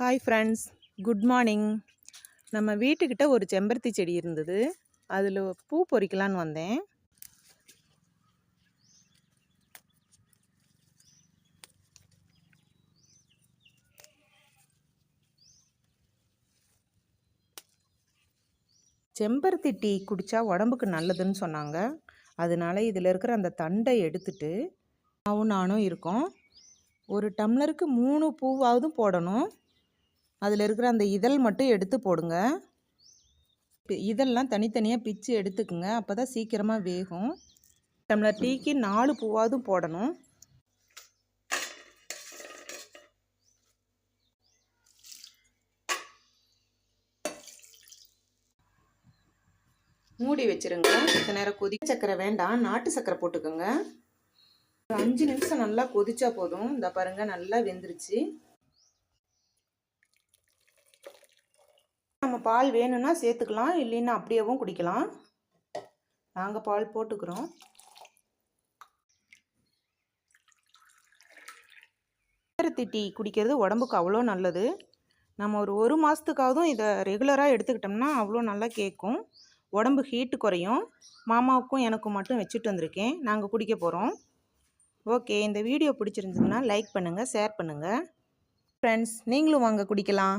Hi friends, good morning. நம்ம வீட்டுக்கிட்ட ஒரு செம்பருத்தி செடி இருந்தது. அதில் பூ பொறிக்கலான்னு வந்தேன். செம்பருத்தி டீ குடித்தா உடம்புக்கு நல்லதுன்னு சொன்னாங்க. அதனால இதில் இருக்கிற அந்த தண்டை எடுத்துட்டு நானும் இருக்கோம். ஒரு டம்ளருக்கு 3 பூவாவது போடணும். அதில் இருக்கிற அந்த இதழ் மட்டும் எடுத்து போடுங்க. இதெல்லாம் தனித்தனியாக பிச்சு எடுத்துக்குங்க. அப்போ தான் சீக்கிரமாக வேகும். டம்ளர் டீக்கு 4 பூவாவது போடணும். மூடி வச்சுருங்க. கொஞ்ச நேரம் சக்கரை வேண்டாம், நாட்டு சக்கரை போட்டுக்கோங்க. ஒரு 5 நிமிஷம் நல்லா கொதிச்சா போதும். இந்த பாருங்க, நல்லா வெந்துருச்சு. நம்ம பால் வேணும்னா சேர்த்துக்கலாம், இல்லைன்னா அப்படியேவும் குடிக்கலாம். நாங்கள் பால் போட்டுக்கிறோம். செம்பருத்தி டீ குடிக்கிறது உடம்புக்கு அவ்வளோ நல்லது. நம்ம ஒரு மாதத்துக்காவதும் இதை ரெகுலராக எடுத்துக்கிட்டோம்னா அவ்வளோ நல்லா கேட்கும். உடம்பு ஹீட்டு குறையும். மாமாவுக்கும் எனக்கும் மட்டும் வச்சுட்டு வந்திருக்கேன். நாங்கள் குடிக்க போகிறோம். ஓகே, இந்த வீடியோ பிடிச்சிருந்ததுன்னா லைக் பண்ணுங்கள், ஷேர் பண்ணுங்கள். ஃப்ரெண்ட்ஸ், நீங்களும் வாங்க குடிக்கலாம்.